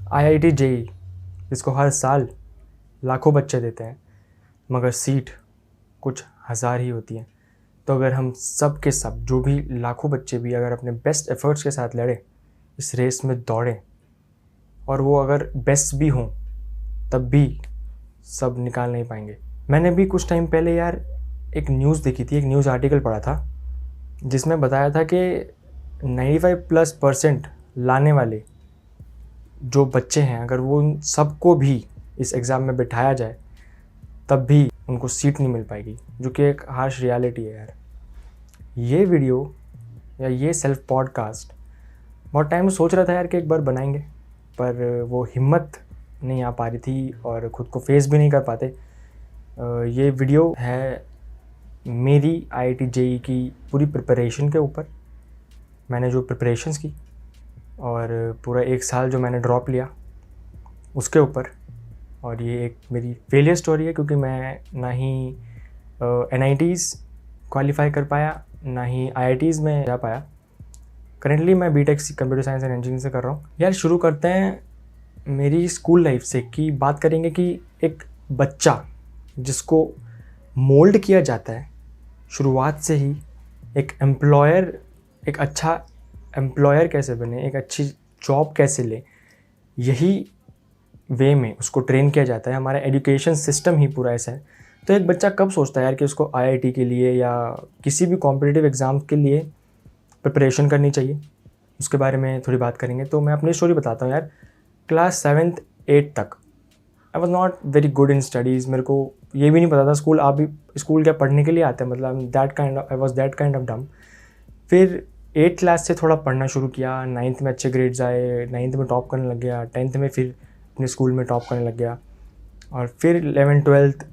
IIT JEE जिसको हर साल लाखों बच्चे देते हैं मगर सीट कुछ हज़ार ही होती हैं। तो अगर हम सब के सब जो भी लाखों बच्चे भी अगर अपने बेस्ट एफ़र्ट्स के साथ लड़े, इस रेस में दौड़ें और वो अगर बेस्ट भी हों तब भी सब निकाल नहीं पाएंगे। मैंने भी कुछ टाइम पहले यार एक न्यूज़ देखी थी, एक न्यूज़ आर्टिकल पढ़ा था जिसमें बताया था कि 95% लाने वाले जो बच्चे हैं अगर वो उन सबको भी इस एग्ज़ाम में बिठाया जाए तब भी उनको सीट नहीं मिल पाएगी, जो कि एक हार्श रियलिटी है यार। ये वीडियो या ये सेल्फ पॉडकास्ट बहुत टाइम सोच रहा था यार कि एक बार बनाएंगे, पर वो हिम्मत नहीं आ पा रही थी और ख़ुद को फेस भी नहीं कर पाते। ये वीडियो है मेरी आईआईटी जेईई की पूरी प्रिपरेशन के ऊपर। मैंने जो प्रिपरेशंस की और पूरा 1 साल जो मैंने ड्रॉप लिया उसके ऊपर। और ये एक मेरी फेलियर स्टोरी है क्योंकि मैं ना ही एनआईटीज़ क्वालिफाई कर पाया, ना ही आईआईटीज़ में जा पाया। करेंटली मैं BTech computer science and engineering से कर रहा हूँ। यार शुरू करते हैं मेरी स्कूल लाइफ से कि बात करेंगे कि एक बच्चा जिसको मोल्ड किया जाता है शुरुआत से ही एक अच्छा एम्प्लॉयर कैसे बने, एक अच्छी जॉब कैसे ले, यही वे में उसको ट्रेन किया जाता है। हमारा एजुकेशन सिस्टम ही पूरा ऐसा है। तो एक बच्चा कब सोचता है यार कि उसको आईआईटी के लिए या किसी भी कॉम्पिटिटिव एग्ज़ाम के लिए प्रिपरेशन करनी चाहिए, उसके बारे में थोड़ी बात करेंगे। तो मैं अपनी स्टोरी बताता हूँ यार। क्लास 7th 8th तक I was not very good in studies. मेरे को ये भी नहीं पता था आप भी स्कूल क्या पढ़ने के लिए आते हैं, मतलब I was that kind of डम। फिर 8th क्लास से थोड़ा पढ़ना शुरू किया, 9th में अच्छे ग्रेड्स आए, 9th में टॉप करने लग गया, 10th में फिर अपने स्कूल में टॉप करने लग गया, और फिर 11th 12th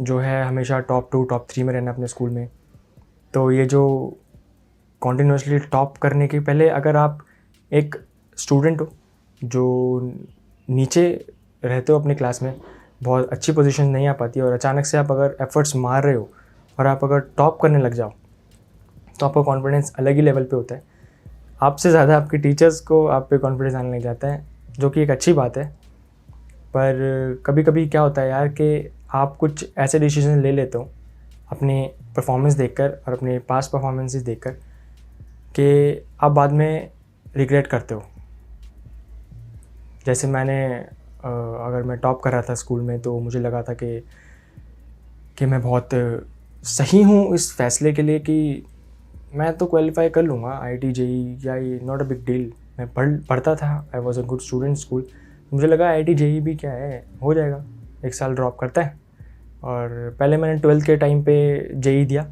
जो है हमेशा टॉप 2 टॉप 3 में रहना अपने स्कूल में। तो ये जो कॉन्टीन्यूसली टॉप करने के पहले अगर आप एक स्टूडेंट हो जो नीचे रहते हो अपने क्लास में, बहुत अच्छी पोजीशन नहीं आ पाती और अचानक से आप अगर एफ़र्ट्स मार रहे हो और आप अगर टॉप करने लग जाओ तो आपका कॉन्फिडेंस अलग ही लेवल पे होता है। आपसे ज़्यादा आपके टीचर्स को आप पे कॉन्फिडेंस आने लग जाता है, जो कि एक अच्छी बात है। पर कभी कभी क्या होता है यार कि आप कुछ ऐसे डिसीजन ले लेते हो अपने परफॉर्मेंस देखकर और अपने पास्ट परफॉर्मेंसेस देखकर कि आप बाद में रिग्रेट करते हो। जैसे अगर मैं टॉप कर रहा था स्कूल में तो मुझे लगा था कि मैं बहुत सही हूँ इस फैसले के लिए कि मैं तो क्वालिफाई कर लूँगा आईआईटी जेईई, या ये नॉट अ बिग डील। मैं पढ़ता था, I was a good student school. मुझे लगा आईआईटी जेईई भी क्या है, हो जाएगा, 1 साल ड्रॉप करता है। और पहले मैंने 12th के टाइम पे जेईई दिया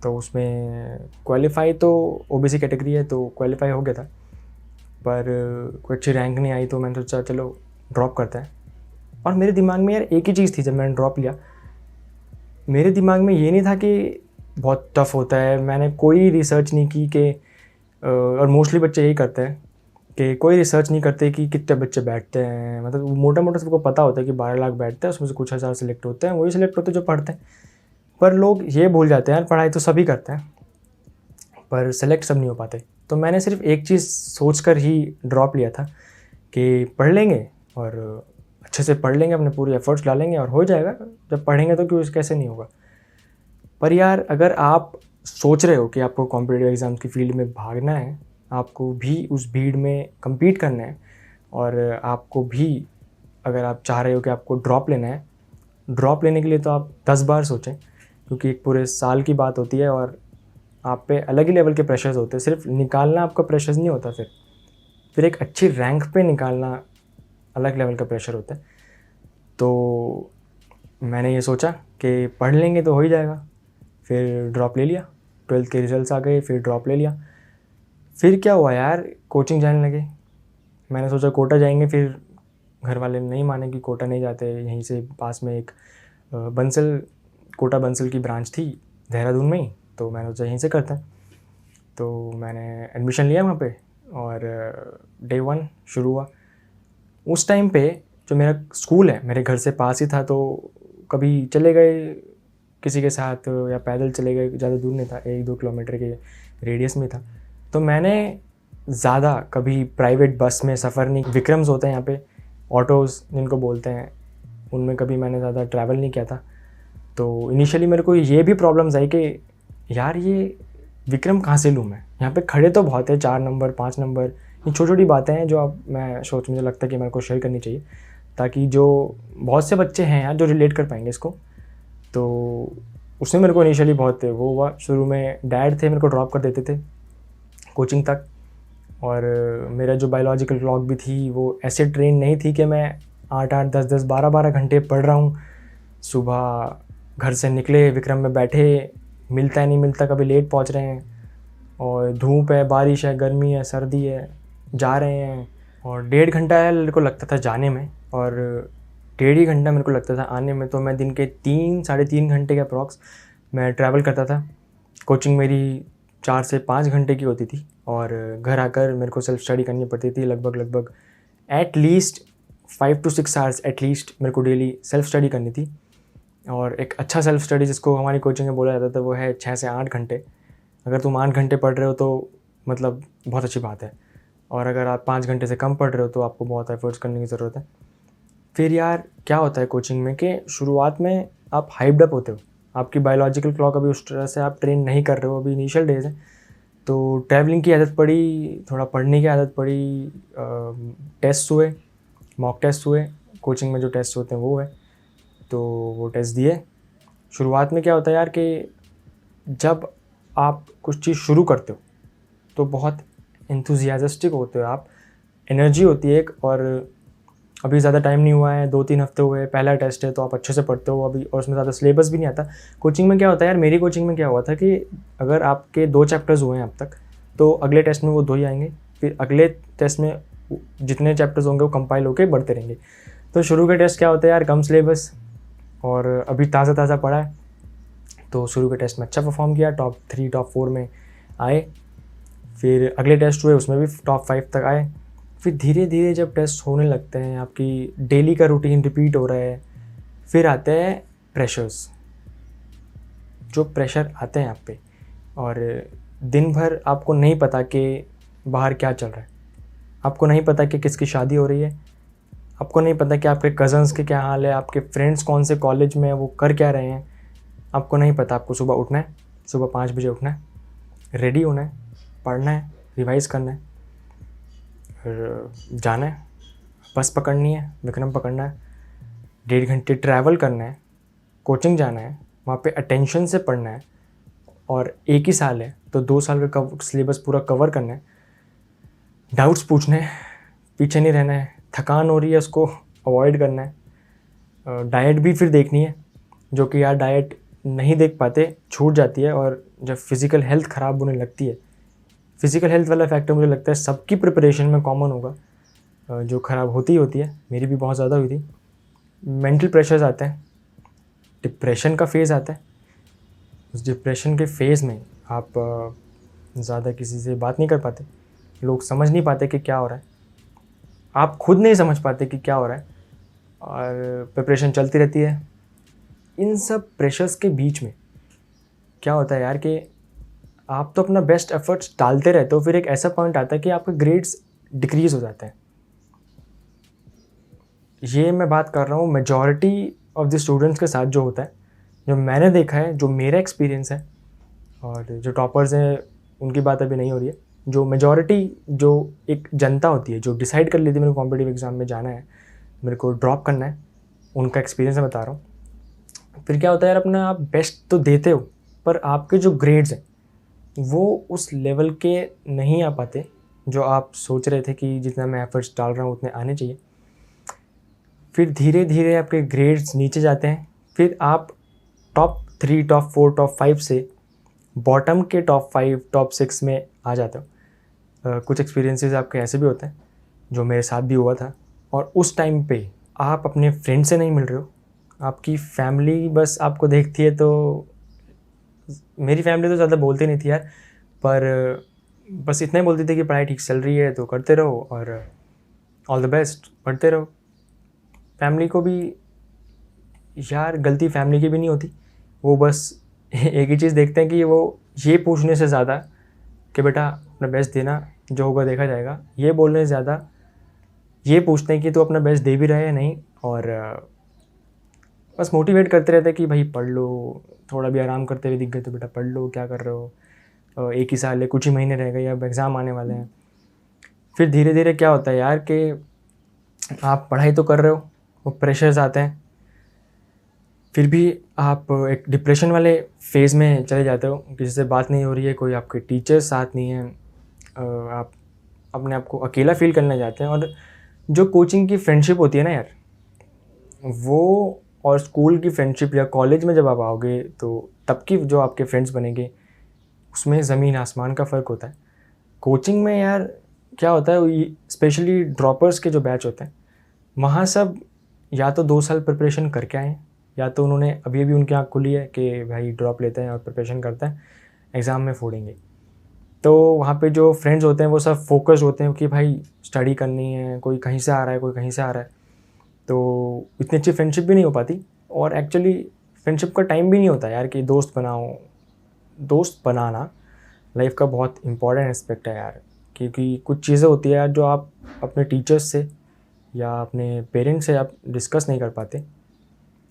तो उसमें क्वालिफाई तो ओबीसी कैटेगरी है तो क्वालिफाई हो गया था, पर कोई अच्छी रैंक नहीं आई तो मैंने सोचा चलो ड्रॉप करता है। और मेरे दिमाग में यार एक ही चीज़ थी जब मैंने ड्रॉप लिया, मेरे दिमाग में ये नहीं था कि बहुत टफ़ होता है। मैंने कोई रिसर्च नहीं की कि और मोस्टली बच्चे यही करते हैं कि कोई रिसर्च नहीं करते कि कितने बच्चे बैठते हैं। मतलब मोटा मोटा सबको पता होता है कि 12 लाख बैठते हैं, उसमें से कुछ हज़ार सिलेक्ट होते हैं, वही सिलेक्ट होते हैं जो पढ़ते हैं। पर लोग ये भूल जाते हैं यार पढ़ाई तो सभी करते हैं पर सेलेक्ट सब नहीं हो पाते। तो मैंने सिर्फ एक चीज़ सोचकर ही ड्रॉप लिया था कि पढ़ लेंगे और अच्छे से पढ़ लेंगे, अपने पूरे एफर्ट्स डालेंगे और हो जाएगा। जब पढ़ेंगे तो क्यों कैसे नहीं होगा। पर यार अगर आप सोच रहे हो कि आपको कॉम्पिटिटिव एग्ज़ाम्स की फील्ड में भागना है, आपको भी उस भीड़ में कम्पीट करना है, और आपको भी अगर आप चाह रहे हो कि आपको ड्रॉप लेना है, ड्रॉप लेने के लिए तो आप 10 बार सोचें, क्योंकि एक पूरे साल की बात होती है और आप पे अलग ही लेवल के प्रेशर्स होते हैं। सिर्फ निकालना आपका प्रेशर्स नहीं होता, फिर एक अच्छी रैंक पे निकालना अलग लेवल का प्रेशर होता है। तो मैंने ये सोचा कि पढ़ लेंगे तो हो ही जाएगा, फिर ड्रॉप ले लिया। 12th के रिजल्ट्स आ गए, फिर ड्रॉप ले लिया। फिर क्या हुआ यार, कोचिंग जाने लगे। मैंने सोचा कोटा जाएंगे, फिर घर वाले नहीं माने कि कोटा नहीं जाते। यहीं से पास में एक कोटा बंसल की ब्रांच थी देहरादून में ही, तो मैंने सोचा यहीं से करते हैं। तो मैंने एडमिशन लिया वहाँ पे और डे 1 शुरू हुआ। उस टाइम पे जो मेरा स्कूल है मेरे घर से पास ही था, तो कभी चले गए किसी के साथ या पैदल चले गए, ज़्यादा दूर नहीं था, 1-2 किलोमीटर के रेडियस में था। तो मैंने ज़्यादा कभी प्राइवेट बस में सफ़र नहीं, विक्रम्स होते हैं यहाँ पे, ऑटोज़ जिनको बोलते हैं, उनमें कभी मैंने ज़्यादा ट्रैवल नहीं किया था। तो इनिशियली मेरे को ये भी प्रॉब्लम्स आई कि यार ये विक्रम कहाँ से लूँ मैं, यहाँ पे खड़े तो बहुत है, 4 नंबर 5 नंबर, ये छोटी छोटी बातें हैं जो अब मुझे लगता है कि मेरे को शेयर करनी चाहिए, ताकि जो बहुत से बच्चे हैं यार जो रिलेट कर पाएंगे इसको। तो उसमें मेरे को इनिशियली बहुत वो हुआ। शुरू में डैड थे, मेरे को ड्रॉप कर देते थे कोचिंग तक, और मेरा जो बायोलॉजिकल क्लॉक भी थी वो ऐसे ट्रेन नहीं थी कि मैं 8-8 10-10 12-12 घंटे पढ़ रहा हूँ। सुबह घर से निकले, विक्रम में बैठे, मिलता है नहीं मिलता, कभी लेट पहुँच रहे हैं, और धूप है, बारिश है, गर्मी है, सर्दी है, जा रहे हैं, और 1.5 घंटा है मेरे को लगता था जाने में, और 1.5 ही घंटा मेरे को लगता था आने में। तो मैं दिन के 3-3.5 घंटे के अप्रॉक्स मैं ट्रैवल करता था। कोचिंग मेरी 4 से 5 घंटे की होती थी, और घर आकर मेरे को सेल्फ स्टडी करनी पड़ती थी लगभग at least 5 to 6 hours at least मेरे को डेली सेल्फ स्टडी करनी थी। और एक अच्छा सेल्फ स्टडी जिसको हमारी कोचिंग में बोला जाता था वो है 6 से 8 घंटे। अगर तुम 8 घंटे पढ़ रहे हो तो मतलब बहुत अच्छी बात है, और अगर आप 5 घंटे से कम पढ़ रहे हो तो आपको बहुत एफर्ट्स करने की ज़रूरत है। फिर यार क्या होता है कोचिंग में कि शुरुआत में आप हाइप्ड अप होते हो, आपकी बायोलॉजिकल क्लॉक अभी उस तरह से आप ट्रेन नहीं कर रहे हो, अभी इनिशियल डेज है, तो ट्रैवलिंग की आदत पड़ी, थोड़ा पढ़ने की आदत पड़ी, टेस्ट हुए, मॉक टेस्ट हुए, कोचिंग में जो टेस्ट होते हैं वो है, तो वो टेस्ट दिए। शुरुआत में क्या होता है यार कि जब आप कुछ चीज़ शुरू करते हो तो बहुत एंथुजियास्टिक होते हो आप, एनर्जी होती है एक, और अभी ज़्यादा टाइम नहीं हुआ है, 2-3 हफ्ते हुए, पहला टेस्ट है तो आप अच्छे से पढ़ते हो अभी, और उसमें ज़्यादा सिलेबस भी नहीं आता। कोचिंग में क्या होता है यार, मेरी कोचिंग में क्या हुआ था कि अगर आपके 2 चैप्टर्स हुए हैं अब तक, तो अगले टेस्ट में वो 2 ही आएंगे, फिर अगले टेस्ट में जितने चैप्टर्स होंगे वो कंपाइल होकर बढ़ते रहेंगे। तो शुरू के टेस्ट क्या होता है यार, कम सिलेबस, और अभी ताज़ा पढ़ा है, तो शुरू के टेस्ट में अच्छा परफॉर्म किया, टॉप 3 टॉप 4 में आए। फिर अगले टेस्ट हुए, उसमें भी टॉप 5 तक आए। फिर धीरे धीरे जब टेस्ट होने लगते हैं, आपकी डेली का रूटीन रिपीट हो रहा है, फिर आते हैं प्रेशर्स, जो प्रेशर आते हैं आप पे, और दिन भर आपको नहीं पता कि बाहर क्या चल रहा है, आपको नहीं पता कि किसकी शादी हो रही है, आपको नहीं पता कि आपके कज़न्स के क्या हाल है, आपके फ्रेंड्स कौन से कॉलेज में वो कर क्या रहे हैं, आपको नहीं पता। आपको सुबह उठना है, सुबह 5 बजे उठना है, रेडी होना है, पढ़ना है, रिवाइज़ करना है, फिर जाना है, बस पकड़नी है, विक्रम पकड़ना है, 1.5 घंटे ट्रैवल करना है, कोचिंग जाना है, वहाँ पे अटेंशन से पढ़ना है, और 1 ही साल है तो 2 साल का सिलेबस पूरा कवर करना है, डाउट्स पूछने हैं, पीछे नहीं रहना है, थकान हो रही है उसको अवॉइड करना है, डाइट भी फिर देखनी है, जो कि यार डाइट नहीं देख पाते, छूट जाती है, और जब फिज़िकल हेल्थ ख़राब होने लगती है, फिज़िकल हेल्थ वाला फैक्टर मुझे लगता है सबकी प्रिपरेशन में कॉमन होगा, जो ख़राब होती ही होती है, मेरी भी बहुत ज़्यादा हुई थी। मेंटल प्रेशर्स आते हैं, डिप्रेशन का फेज़ आता है, उस डिप्रेशन के फेज़ में आप ज़्यादा किसी से बात नहीं कर पाते, लोग समझ नहीं पाते कि क्या हो रहा है, आप खुद नहीं समझ पाते कि क्या हो रहा है, और प्रिपरेशन चलती रहती है। इन सब प्रेशर्स के बीच में क्या होता है यार कि आप तो अपना बेस्ट एफर्ट्स डालते रहते हो, फिर एक ऐसा पॉइंट आता है कि आपके ग्रेड्स डिक्रीज़ हो जाते हैं। ये मैं बात कर रहा हूँ मेजॉरिटी ऑफ द स्टूडेंट्स के साथ जो होता है, जो मैंने देखा है, जो मेरा एक्सपीरियंस है, और जो टॉपर्स हैं उनकी बात अभी नहीं हो रही है, जो मेजॉरिटी, जो एक जनता होती है जो डिसाइड कर लेती है मेरे को कॉम्पिटिटिव एग्ज़ाम में जाना है, मेरे को ड्रॉप करना है, उनका एक्सपीरियंस मैं बता रहा हूँ। फिर क्या होता है यार, अपना आप बेस्ट तो देते हो, पर आपके जो ग्रेड्स हैं वो उस लेवल के नहीं आ पाते जो आप सोच रहे थे कि जितना मैं एफर्ट्स डाल रहा हूँ उतने आने चाहिए। फिर धीरे धीरे आपके ग्रेड्स नीचे जाते हैं, फिर आप टॉप 3 टॉप 4 टॉप 5 से बॉटम के टॉप 5 टॉप 6 में आ जाते हो। कुछ एक्सपीरियंसेस आपके ऐसे भी होते हैं, जो मेरे साथ भी हुआ था, और उस टाइम पे आप अपने फ्रेंड से नहीं मिल रहे हो, आपकी फैमिली बस आपको देखती है, तो मेरी फैमिली तो ज़्यादा बोलती नहीं थी यार, पर बस इतना ही बोलती थी कि पढ़ाई ठीक चल रही है तो करते रहो, और ऑल द बेस्ट, पढ़ते रहो। फैमिली को भी यार, गलती फैमिली की भी नहीं होती, वो बस एक ही चीज़ देखते हैं कि वो ये पूछने से ज़्यादा कि बेटा अपना बेस्ट देना, जो होगा देखा जाएगा, ये बोलने से ज़्यादा ये पूछते हैं कि तू अपना बेस्ट दे भी रहा है या नहीं, और बस मोटिवेट करते रहते हैं कि भाई पढ़ लो, थोड़ा भी आराम करते हुए दिख गए तो बेटा पढ़ लो, क्या कर रहे हो, एक ही साल है, कुछ ही महीने रह गए, अब एग्ज़ाम आने वाले हैं। फिर धीरे धीरे क्या होता है यार कि आप पढ़ाई तो कर रहे हो, वो प्रेशर्स आते हैं, फिर भी आप एक डिप्रेशन वाले फेज़ में चले जाते हो, किसी से बात नहीं हो रही है, कोई आपके टीचर साथ नहीं है, आप अपने आप को अकेला फ़ील करने जाते हैं। और जो कोचिंग की फ्रेंडशिप होती है ना यार, वो और स्कूल की फ्रेंडशिप या कॉलेज में जब आप आओगे तो तब की जो आपके फ्रेंड्स बनेंगे, उसमें ज़मीन आसमान का फ़र्क होता है। कोचिंग में यार क्या होता है, स्पेशली ड्रॉपर्स के जो बैच होते हैं, वहाँ सब या तो 2 साल प्रिपरेशन करके आए हैं, या तो उन्होंने अभी उनकी आँख खुली है कि भाई ड्रॉप लेते हैं और प्रिपरेशन करते हैं, एग्ज़ाम में फोड़ेंगे। तो वहाँ पे जो फ्रेंड्स होते हैं वो सब फोकस्ड होते हैं कि भाई स्टडी करनी है, कोई कहीं से आ रहा है, कोई कहीं से आ रहा है, तो इतनी अच्छी फ्रेंडशिप भी नहीं हो पाती। और एक्चुअली फ्रेंडशिप का टाइम भी नहीं होता यार कि दोस्त बनाओ। दोस्त बनाना लाइफ का बहुत इंपॉर्टेंट एस्पेक्ट है यार, क्योंकि कुछ चीज़ें होती है यार जो आप अपने टीचर्स से या अपने पेरेंट्स से आप डिस्कस नहीं कर पाते।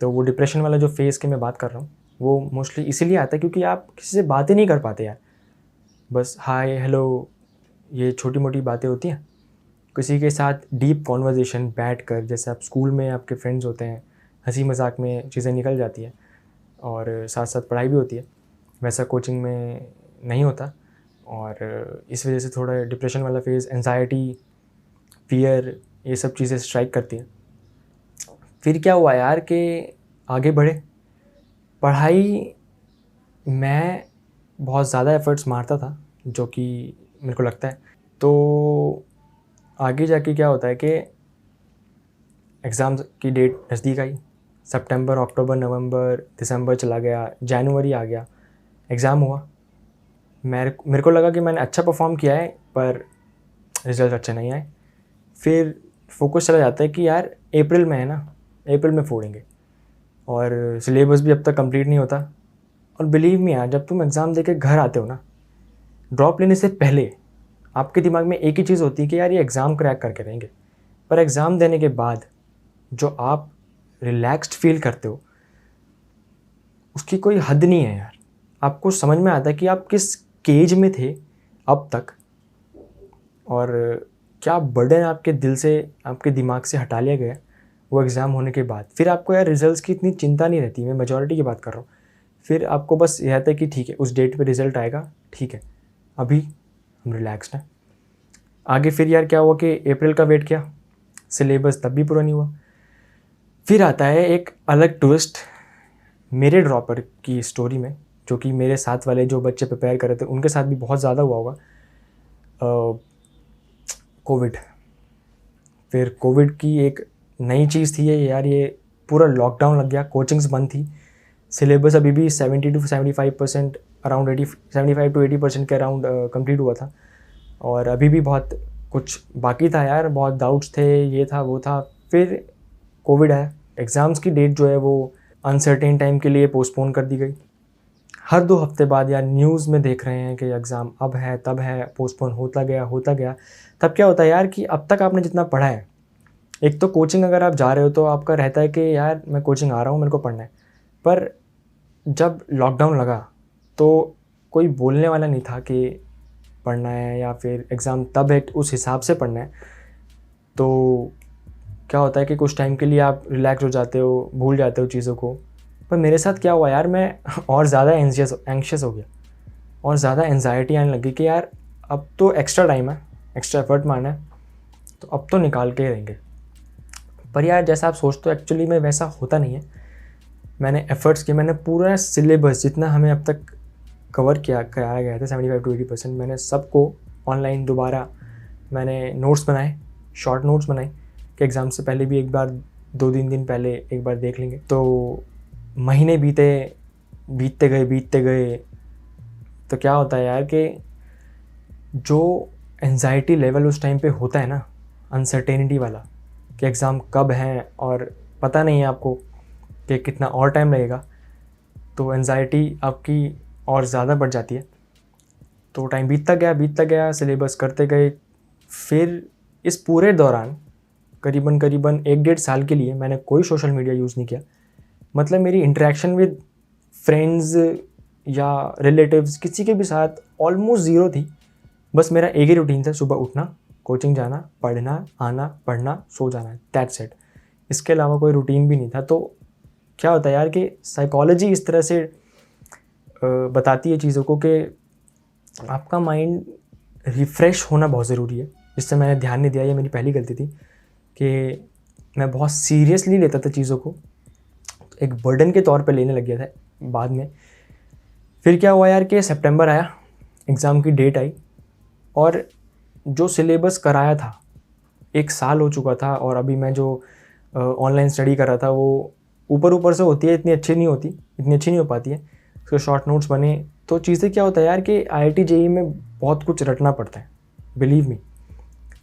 तो वो डिप्रेशन वाला जो फेज़ की मैं बात कर रहा हूँ, वो मोस्टली इसीलिए आता है क्योंकि आप किसी से बातें नहीं कर पाते यार। बस हाय हेलो, ये छोटी मोटी बातें होती हैं। किसी के साथ डीप कॉन्वर्जेसन बैठकर, जैसे आप स्कूल में आपके फ्रेंड्स होते हैं, हंसी मजाक में चीज़ें निकल जाती हैं और साथ साथ पढ़ाई भी होती है, वैसा कोचिंग में नहीं होता। और इस वजह से थोड़ा डिप्रेशन वाला फेज़, एंजाइटी, फियर, ये सब चीज़ें स्ट्राइक करती हैं। फिर क्या हुआ यार कि आगे बढ़े, पढ़ाई मैं बहुत ज़्यादा एफ़र्ट्स मारता था, जो कि मेरे को लगता है। तो आगे जाके क्या होता है कि एग्ज़ाम की डेट नज़दीक आई, सितंबर, अक्टूबर, नवंबर, दिसंबर चला गया, जनवरी आ गया, एग्ज़ाम हुआ। मेरे को लगा कि मैंने अच्छा परफॉर्म किया है, पर रिज़ल्ट अच्छे नहीं आए। फिर फोकस चला जाता है कि यार अप्रैल में है ना, अप्रैल में फोड़ेंगे, और सिलेबस भी अब तक कंप्लीट नहीं होता। और बिलीव मी यार, जब तुम एग्ज़ाम देके घर आते हो ना, ड्रॉप लेने से पहले आपके दिमाग में एक ही चीज़ होती है कि यार ये एग्ज़ाम क्रैक करके रहेंगे। पर एग्ज़ाम देने के बाद जो आप रिलैक्स्ड फील करते हो, उसकी कोई हद नहीं है यार। आपको समझ में आता है कि आप किस केज में थे अब तक, और क्या बर्डन आपके दिल से, आपके दिमाग से हटा लिया गया वो एग्ज़ाम होने के बाद। फिर आपको यार रिज़ल्ट्स की इतनी चिंता नहीं रहती, मैं मेजॉरिटी की बात कर रहा हूँ। फिर आपको बस ये रहता है कि ठीक है, उस डेट पे रिज़ल्ट आएगा, ठीक है, अभी हम रिलैक्स्ड हैं। आगे फिर यार क्या हुआ कि अप्रैल का वेट किया, सिलेबस तब भी पूरा नहीं हुआ। फिर आता है एक अलग ट्विस्ट मेरे ड्रॉपर की स्टोरी में, जो कि मेरे साथ वाले जो बच्चे प्रिपेयर कर रहे थे उनके साथ भी बहुत ज़्यादा हुआ होगा, कोविड। फिर कोविड की एक नई चीज़ थी ये यार, ये पूरा लॉकडाउन लग गया, कोचिंग्स बंद थी, सिलेबस अभी भी 70 to 75% अराउंड 75 to 80% के अराउंड कंप्लीट हुआ था, और अभी भी बहुत कुछ बाकी था यार, बहुत डाउट्स थे, ये था वो था। फिर कोविड आया, एग्ज़ाम्स की डेट जो है वो अनसर्टेन टाइम के लिए पोस्टपोन कर दी गई। हर 2 हफ्ते बाद यार न्यूज़ में देख रहे हैं कि एग्ज़ाम अब है तब है, पोस्टपोन होता गया। तब क्या होता है यार कि अब तक आपने जितना पढ़ा है, एक तो कोचिंग अगर आप जा रहे हो तो आपका रहता है कि यार मैं कोचिंग आ रहा हूँ, मेरे को पढ़ना है। पर जब लॉकडाउन लगा तो कोई बोलने वाला नहीं था कि पढ़ना है या फिर एग्ज़ाम तब है उस हिसाब से पढ़ना है। तो क्या होता है कि कुछ टाइम के लिए आप रिलैक्स हो जाते हो, भूल जाते हो चीज़ों को। पर मेरे साथ क्या हुआ यार, मैं और ज़्यादा एंग्शियस हो गया, और ज़्यादा एंजाइटी आने लगी कि यार अब तो एक्स्ट्रा टाइम है, एक्स्ट्रा एफर्ट मारना है, तो अब तो निकाल के ही रहेंगे। पर यार जैसा आप सोचते हो एक्चुअली में वैसा होता नहीं है। मैंने एफ़र्ट्स किए, मैंने पूरा सिलेबस जितना हमें अब तक कवर कराया गया था 75 to 80%, मैंने सबको ऑनलाइन दोबारा मैंने नोट्स बनाए, शॉर्ट नोट्स बनाए कि एग्ज़ाम से पहले भी एक बार 2-3 दिन पहले एक बार देख लेंगे। तो महीने बीतते गए, तो क्या होता है यार कि जो एंजाइटी लेवल उस टाइम पे होता है ना, अनसर्टेनिटी वाला, कि एग्ज़ाम कब है और पता नहीं है आपको कि कितना और टाइम लगेगा, तो एंजाइटी आपकी और ज़्यादा बढ़ जाती है। तो टाइम बीतता गया, सिलेबस करते गए। फिर इस पूरे दौरान करीबन 1 डेढ़ साल के लिए मैंने कोई सोशल मीडिया यूज़ नहीं किया। मतलब मेरी इंटरेक्शन विद फ्रेंड्स या रिलेटिव्स किसी के भी साथ ऑलमोस्ट ज़ीरो थी। बस मेरा एक ही रूटीन था, सुबह उठना, कोचिंग जाना, पढ़ना, आना, पढ़ना, सो जाना, दैट्स इट। इसके अलावा कोई रूटीन भी नहीं था। तो क्या होता है यार कि साइकोलॉजी इस तरह से बताती है चीज़ों को कि आपका माइंड रिफ़्रेश होना बहुत ज़रूरी है, जिससे मैंने ध्यान नहीं दिया। ये मेरी पहली गलती थी कि मैं बहुत सीरियसली लेता था चीज़ों को, एक बर्डन के तौर पे लेने लग गया था बाद में। फिर क्या हुआ यार कि सितंबर आया, एग्ज़ाम की डेट आई, और जो सिलेबस कराया था 1 साल हो चुका था, और अभी मैं जो ऑनलाइन स्टडी कर रहा था वो ऊपर से होती है, इतनी अच्छी नहीं हो पाती है। उसके शॉर्ट नोट्स बने। तो चीज़ें क्या होता है यार कि IIT JEE में बहुत कुछ रटना पड़ता है, बिलीव मी।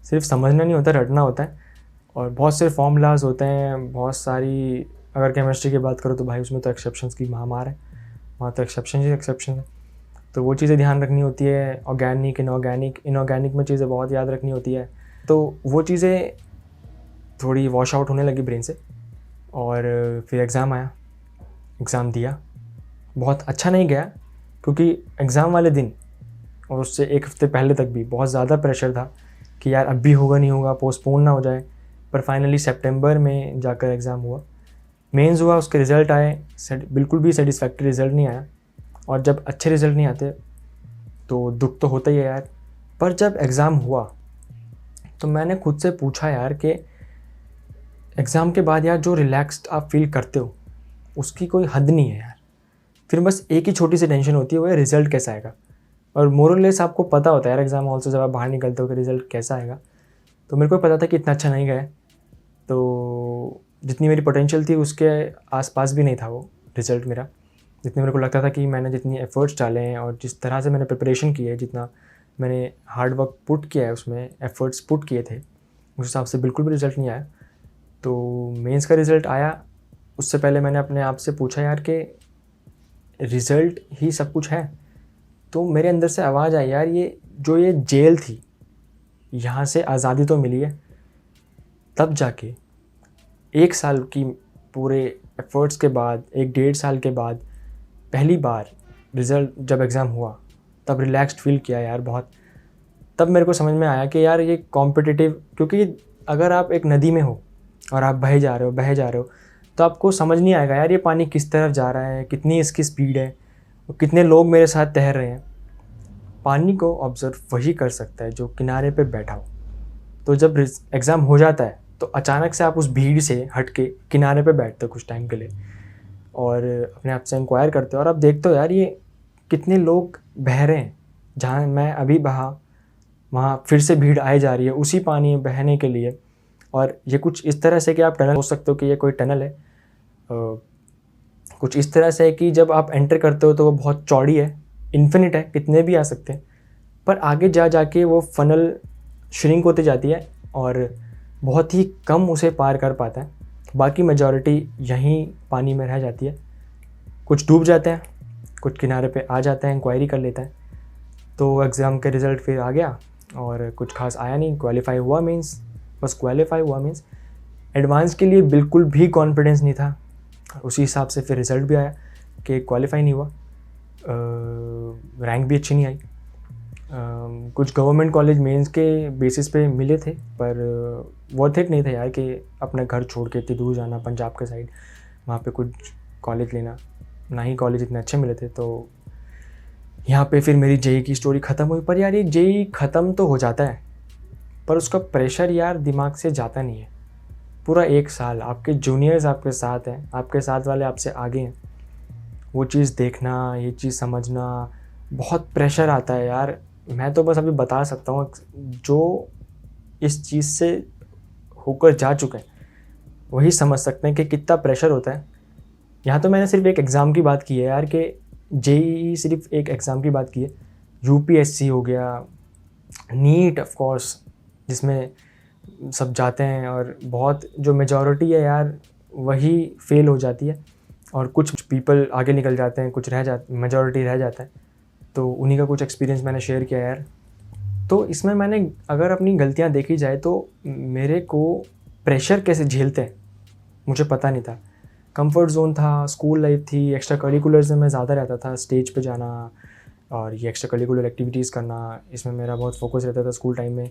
सिर्फ समझना नहीं होता, रटना होता है। और बहुत से फॉर्मूलाज होते हैं, बहुत सारी, अगर केमिस्ट्री की बात करो तो भाई उसमें तो एक्सेप्शंस की महामार है, वहाँ तो एक्सेप्शन है। तो वो चीज़ें ध्यान रखनी होती है। ऑर्गेनिक, इनऑर्गेनिक में चीज़ें बहुत याद रखनी होती है। तो वो चीज़ें थोड़ी वॉश आउट होने लगी ब्रेन से। और फिर एग्ज़ाम आया, एग्ज़ाम दिया, बहुत अच्छा नहीं गया, क्योंकि एग्ज़ाम वाले दिन और उससे 1 हफ़्ते पहले तक भी बहुत ज़्यादा प्रेशर था कि यार अब भी होगा नहीं होगा, पोस्टपोन ना हो जाए। पर फाइनली सितंबर में जाकर एग्ज़ाम हुआ, मेंस हुआ, उसके रिज़ल्ट आए, बिल्कुल भी सेटिस्फैक्टरी रिज़ल्ट नहीं आया। और जब अच्छे रिज़ल्ट नहीं आते तो दुख तो होता ही है यार। पर जब एग्ज़ाम हुआ तो मैंने खुद से पूछा यार कि एग्ज़ाम के बाद यार जो रिलैक्स्ड आप फील करते हो उसकी कोई हद नहीं है यार। फिर बस एक ही छोटी सी टेंशन होती है, वो है रिज़ल्ट कैसा आएगा। और मोरलेस आपको पता होता है यार एग्ज़ाम हॉल से जब आप बाहर निकलते हो कि रिज़ल्ट कैसा आएगा। तो मेरे को पता था कि इतना अच्छा नहीं गया, तो जितनी मेरी पोटेंशियल थी उसके आसपास भी नहीं था वो रिज़ल्ट मेरा। जितने मेरे को लगता था कि मैंने जितनी एफ़र्ट्स डाले हैं और जिस तरह से मैंने प्रिपरेशन की है, जितना मैंने हार्ड वर्क पुट किया है, उसमें एफ़र्ट्स पुट किए थे, उस हिसाब से बिल्कुल भी रिज़ल्ट नहीं आया। तो मेंस का रिज़ल्ट आया, उससे पहले मैंने अपने आप से पूछा यार कि रिज़ल्ट ही सब कुछ है। तो मेरे अंदर से आवाज़ आई यार, ये जेल थी, यहाँ से आज़ादी तो मिली है। तब जाके 1 साल की पूरे एफ़र्ट्स के बाद, 1 डेढ़ साल के बाद पहली बार रिज़ल्ट जब एग्ज़ाम हुआ, तब रिलैक्स्ड फ़ील किया यार बहुत। तब मेरे को समझ में आया कि यार ये कॉम्पिटिटिव, क्योंकि अगर आप एक नदी में हो और आप बहे जा रहे हो तो आपको समझ नहीं आएगा यार ये पानी किस तरफ जा रहा है, कितनी इसकी स्पीड है, और कितने लोग मेरे साथ तैर रहे हैं। पानी को ऑब्ज़र्व वही कर सकता है जो किनारे पे बैठा हो। तो जब एग्ज़ाम हो जाता है तो अचानक से आप उस भीड़ से हट के किनारे पे बैठते हो कुछ टाइम के लिए, और अपने आप से इंक्वायर करते हो, और आप देखते हो यार ये कितने लोग बह रहे हैं। जहाँ मैं अभी बहा, वहाँ फिर से भीड़ आई जा रही है उसी पानी में बहने के लिए। और ये कुछ इस तरह से कि आप टनल सोच सकते हो कि ये कोई टनल है, कुछ इस तरह से है कि जब आप एंटर करते हो तो वो बहुत चौड़ी है, इन्फिनिट है, कितने भी आ सकते हैं। पर आगे जाके वो फनल श्रिंक होती जाती है और बहुत ही कम उसे पार कर पाता है। बाकी मेजॉरिटी यहीं पानी में रह जाती है। कुछ डूब जाते हैं, कुछ किनारे पे आ जाते हैं, इंक्वायरी कर लेते हैं। तो एग्ज़ाम के रिज़ल्ट फिर आ गया और कुछ खास आया नहीं, क्वालिफ़ाई हुआ मीन्स, बस क्वालिफ़ाई हुआ मीन्स। एडवांस के लिए बिल्कुल भी कॉन्फिडेंस नहीं था। उसी हिसाब से फिर रिज़ल्ट भी आया कि क्वालिफ़ाई नहीं हुआ, रैंक भी अच्छी नहीं आई। कुछ गवर्नमेंट कॉलेज मेंस के बेसिस पे मिले थे, पर वर्थ इट नहीं था यार कि अपना घर छोड़ के इतनी दूर जाना पंजाब के साइड, वहाँ पे कुछ कॉलेज लेना, ना ही कॉलेज इतने अच्छे मिले थे। तो यहाँ पे फिर मेरी जेई की स्टोरी ख़त्म हुई। पर यार ये जेई ख़त्म तो हो जाता है, पर उसका प्रेशर यार दिमाग से जाता नहीं है। पूरा 1 साल आपके जूनियर्स आपके साथ हैं, आपके साथ वाले आपसे आगे हैं, वो चीज़ देखना, ये चीज़ समझना, बहुत प्रेशर आता है यार। मैं तो बस अभी बता सकता हूँ, जो इस चीज़ से होकर जा चुके हैं वही समझ सकते हैं कि कितना प्रेशर होता है। यहाँ तो मैंने सिर्फ एक एग्ज़ाम की बात की है यार, कि जेईई सिर्फ एक एग्ज़ाम की बात की है। यूपीएससी हो गया, नीट ऑफ कोर्स, जिसमें सब जाते हैं और बहुत जो मेजॉरिटी है यार वही फेल हो जाती है, और कुछ पीपल आगे निकल जाते हैं, कुछ मेजॉरिटी रह जाता है। तो उन्हीं का कुछ एक्सपीरियंस मैंने शेयर किया यार। तो इसमें मैंने अगर अपनी गलतियाँ देखी जाए तो मेरे को प्रेशर कैसे झेलते हैं मुझे पता नहीं था। कंफर्ट ज़ोन था, स्कूल लाइफ थी, एक्स्ट्रा करिकुलर्स में मैं ज़्यादा रहता था, स्टेज पे जाना और ये एक्स्ट्रा करिकुलर एक्टिविटीज़ करना, इसमें मेरा बहुत फोकस रहता था स्कूल टाइम में।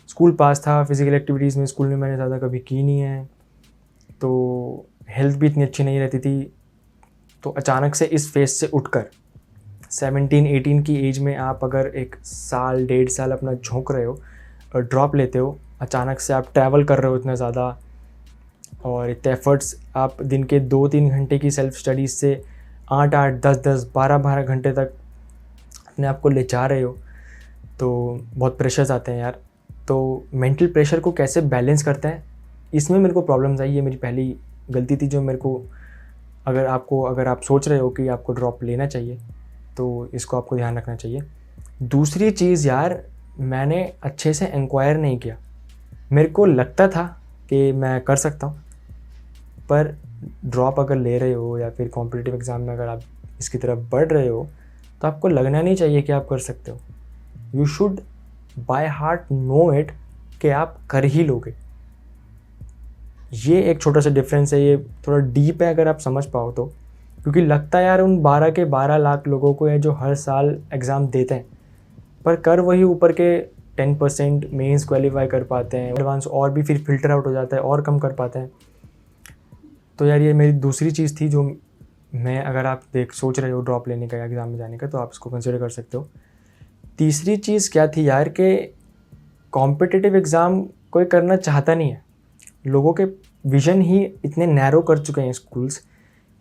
स्कूल पास था, फिज़िकल एक्टिविटीज़ में स्कूल में मैंने ज़्यादा कभी की नहीं है, तो हेल्थ भी इतनी अच्छी नहीं रहती थी। तो अचानक से इस फेज़ से उठकर 17-18 की एज में आप अगर 1 साल 1.5 साल अपना झोंक रहे हो और ड्रॉप लेते हो, अचानक से आप ट्रैवल कर रहे हो इतना ज़्यादा और इतने एफ़र्ट्स आप दिन के 2-3 घंटे की सेल्फ स्टडीज़ से 8-8, 10-10, 12-12 घंटे तक अपने आप को ले जा रहे हो, तो बहुत प्रेशर्स आते हैं यार। तो मेंटल प्रेशर को कैसे बैलेंस करते हैं, इसमें मेरे को प्रॉब्लम्स आई। ये मेरी पहली गलती थी जो मेरे को, अगर आप सोच रहे हो कि आपको ड्रॉप लेना चाहिए तो इसको आपको ध्यान रखना चाहिए। दूसरी चीज़ यार, मैंने अच्छे से इंक्वायर नहीं किया। मेरे को लगता था कि मैं कर सकता हूँ, पर ड्रॉप अगर ले रहे हो या फिर कॉम्पिटिटिव एग्ज़ाम में अगर आप इसकी तरफ बढ़ रहे हो तो आपको लगना नहीं चाहिए कि आप कर सकते हो। You should by heart know it कि आप कर ही लोगे। ये एक छोटा सा डिफरेंस है, ये थोड़ा डीप है अगर आप समझ पाओ तो। क्योंकि लगता है यार उन 12 के 12 लाख लोगों को है जो हर साल एग्ज़ाम देते हैं, पर कर वही ऊपर के 10% मेंस क्वालिफाई कर पाते हैं, एडवांस और भी फिर फिल्टर आउट हो जाता है और कम कर पाते हैं। तो यार ये मेरी दूसरी चीज़ थी जो मैं, अगर आप सोच रहे हो ड्रॉप लेने का या एग्ज़ाम में जाने का, तो आप इसको कंसिडर कर सकते हो। तीसरी चीज़ क्या थी यार कि कॉम्पिटिटिव एग्ज़ाम कोई करना चाहता नहीं है। लोगों के विज़न ही इतने नैरो कर चुके हैं स्कूल्स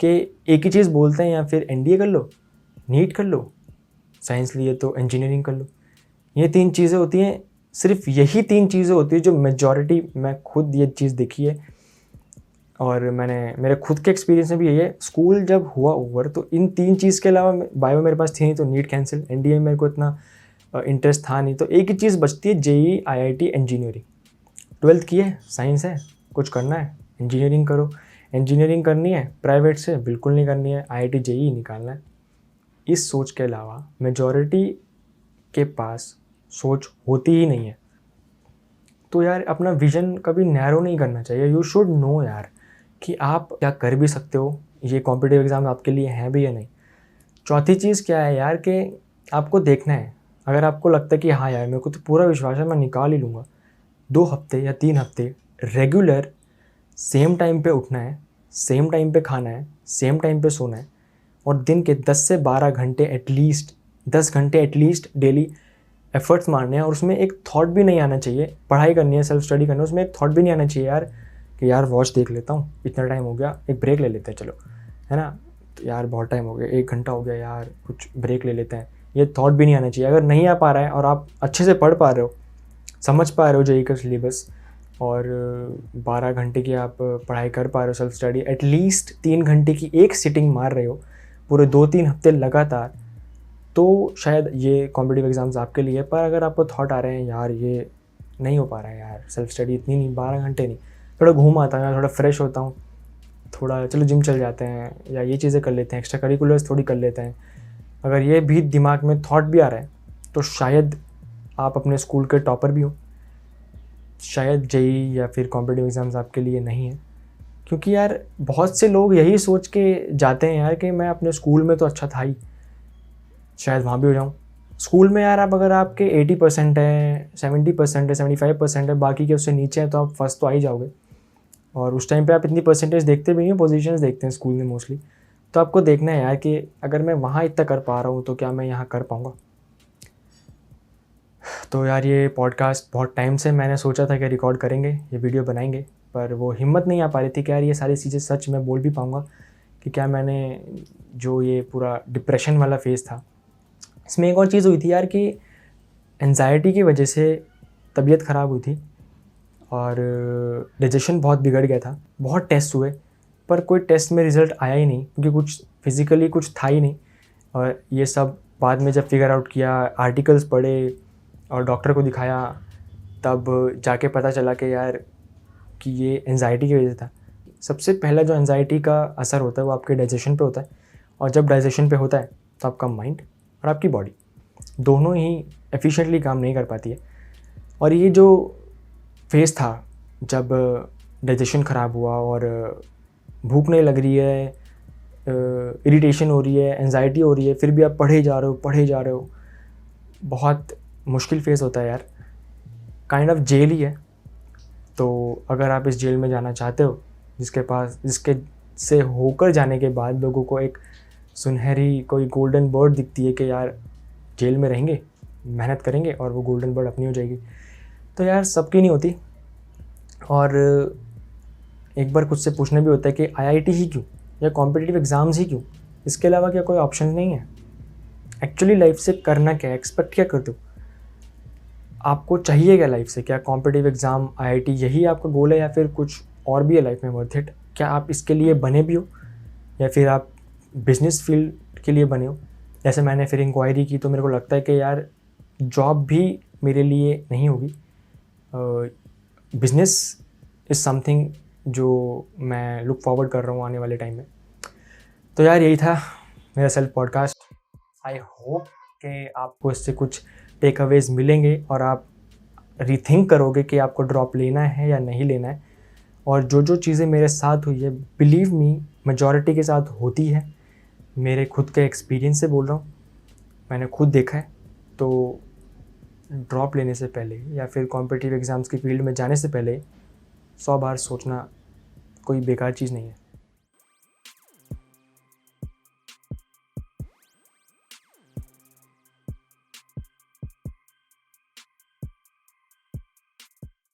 कि एक ही चीज़ बोलते हैं, या फिर एनडीए कर लो, नीट कर लो, साइंस लिए तो इंजीनियरिंग कर लो। ये 3 चीज़ें होती हैं, सिर्फ यही 3 चीज़ें होती हैं जो मेजॉरिटी, मैं खुद ये चीज़ देखी है और मेरे खुद के एक्सपीरियंस में भी यही है। स्कूल जब हुआ ओवर तो इन 3 चीज़ के अलावा बायो मेरे पास थी नहीं, तो नीट कैंसिल, एनडीए में मेरे को इतना इंटरेस्ट था नहीं, तो एक ही चीज़ बचती है, जेईई, आईआईटी, इंजीनियरिंग। 12th की है, साइंस है, कुछ करना है इंजीनियरिंग करो। इंजीनियरिंग करनी है प्राइवेट से, बिल्कुल नहीं करनी है, आईआईटी जेईई निकालना है। इस सोच के अलावा मेजॉरिटी के पास सोच होती ही नहीं है। तो यार अपना विज़न कभी नैरो नहीं करना चाहिए। यू शुड नो यार कि आप क्या कर भी सकते हो, ये कॉम्पिटिटिव एग्ज़ाम आपके लिए हैं भी या नहीं। चौथी चीज़ क्या है यार कि आपको देखना है, अगर आपको लगता है कि हाँ यार मेरे को तो पूरा विश्वास है, मैं निकाल ही लूँगा, 2 हफ्ते या 3 हफ्ते रेगुलर सेम टाइम पे उठना है, सेम टाइम पे खाना है, सेम टाइम पे सोना है और दिन के 10 से 12 घंटे एटलीस्ट, 10 घंटे एटलीस्ट डेली एफर्ट्स मारने हैं। और उसमें एक थॉट भी नहीं आना चाहिए, पढ़ाई करनी है, सेल्फ स्टडी करना है, उसमें एक थॉट भी नहीं आना चाहिए यार कि यार वॉच देख लेता हूँ, इतना टाइम हो गया, एक ब्रेक ले लेते हैं, चलो, है ना, तो यार बहुत टाइम हो गया, 1 घंटा हो गया यार, कुछ ब्रेक ले लेते हैं। ये थॉट भी नहीं आना चाहिए। अगर नहीं आ पा रहा है और आप अच्छे से पढ़ पा रहे हो, समझ पा रहे हो जेईई का सिलेबस और 12 घंटे की आप पढ़ाई कर पा रहे हो, सेल्फ स्टडी एटलीस्ट 3 घंटे की एक सिटिंग मार रहे हो पूरे 2-3 हफ्ते लगातार, तो शायद ये कॉम्पिटिटिव एग्ज़ाम्स आपके लिए। पर अगर आपको थॉट आ रहे हैं यार ये नहीं हो पा रहा है यार, सेल्फ स्टडी इतनी नहीं, 12 घंटे नहीं, थोड़ा घूम आता हूँ, थोड़ा फ्रेश होता हूँ, थोड़ा चलो जिम चल जाते हैं या ये चीज़ें कर लेते हैं, एक्स्ट्रा करिकुलर्स थोड़ी कर लेते हैं, अगर ये भी दिमाग में थॉट भी आ रहा है तो शायद आप अपने स्कूल के टॉपर भी हो, शायद जेईई या फिर कॉम्पिटिटिव एग्ज़ाम्स आपके लिए नहीं है। क्योंकि यार बहुत से लोग यही सोच के जाते हैं यार कि मैं अपने स्कूल में तो अच्छा था ही, शायद वहाँ भी हो जाऊँ। स्कूल में यार आप अगर आपके 80% है, 70% है, 75% है, बाकी के उससे नीचे हैं, तो आप फर्स्ट तो आ ही जाओगे। और उस टाइम पे आप इतनी परसेंटेज देखते भी नहीं हो, पोजीशंस देखते हैं स्कूल में मोस्टली। तो आपको देखना है यार कि अगर मैं वहाँ इतना कर पा रहा हूँ तो क्या मैं यहाँ कर पाऊँगा। तो यार ये पॉडकास्ट बहुत टाइम से मैंने सोचा था कि रिकॉर्ड करेंगे, ये वीडियो बनाएंगे, पर वो हिम्मत नहीं आ पा रही थी कि यार ये सारी चीज़ें सच में बोल भी पाऊँगा कि क्या मैंने जो ये पूरा डिप्रेशन वाला फेज़ था, इसमें एक और चीज़ हुई थी यार कि एंजाइटी की वजह से तबीयत ख़राब हुई थी और डाइजेशन बहुत बिगड़ गया था। बहुत टेस्ट हुए पर कोई टेस्ट में रिज़ल्ट आया ही नहीं, क्योंकि कुछ फिज़िकली कुछ था ही नहीं। और ये सब बाद में जब फिगर आउट किया, आर्टिकल्स पढ़े और डॉक्टर को दिखाया, तब जाके पता चला कि यार कि ये एंजाइटी की वजह से था। सबसे पहला जो एंजाइटी का असर होता है वो आपके डाइजेशन पे होता है, और जब डाइजेशन पे होता है तो आपका माइंड और आपकी बॉडी, दोनों ही एफिशिएंटली काम नहीं कर पाती है। और ये जो फेज़ था जब डाइजेशन ख़राब हुआ और भूख नहीं लग रही है, इरिटेशन हो रही है, एंजाइटी हो रही है, फिर भी आप पढ़े जा रहे हो, बहुत मुश्किल फेज़ होता है यार, काइंड ऑफ जेल ही है। तो अगर आप इस जेल में जाना चाहते हो, जिसके से होकर जाने के बाद लोगों को एक सुनहरी कोई गोल्डन बर्ड दिखती है कि यार जेल में रहेंगे, मेहनत करेंगे और वो गोल्डन बर्ड अपनी हो जाएगी, तो यार सबकी नहीं होती। और एक बार खुद से पूछना भी होता है कि आईआईटी ही क्यों, या कॉम्पिटिटिव एग्ज़ाम्स ही क्यों, इसके अलावा क्या कोई ऑप्शन नहीं है? एक्चुअली लाइफ से करना क्या है, एक्सपेक्ट क्या करते हो, आपको चाहिए क्या लाइफ से? क्या कॉम्पिटिटिव एग्ज़ाम, आईआईटी यही आपका गोल है, या फिर कुछ और भी है लाइफ में वर्थ इट? क्या आप इसके लिए बने भी हो, या फिर आप बिज़नेस फील्ड के लिए बने हो? जैसे मैंने फिर इंक्वायरी की तो मेरे को लगता है कि यार जॉब भी मेरे लिए नहीं होगी, बिज़नेस इज़ समथिंग जो मैं लुक फॉरवर्ड कर रहा हूँ आने वाले टाइम में। तो यार यही था मेरा सेल्फ पॉडकास्ट। आई होप कि आपको इससे कुछ टेक अवेज़ मिलेंगे और आप रीथिंक करोगे कि आपको ड्रॉप लेना है या नहीं लेना है। और जो चीज़ें मेरे साथ हुई है, बिलीव मी, मेजॉरिटी के साथ होती है। मेरे खुद के एक्सपीरियंस से बोल रहा हूँ, मैंने खुद देखा है। तो ड्रॉप लेने से पहले या फिर कॉम्पिटिटिव एग्ज़ाम्स की फील्ड में जाने से पहले 100 बार सोचना कोई बेकार चीज़ नहीं है।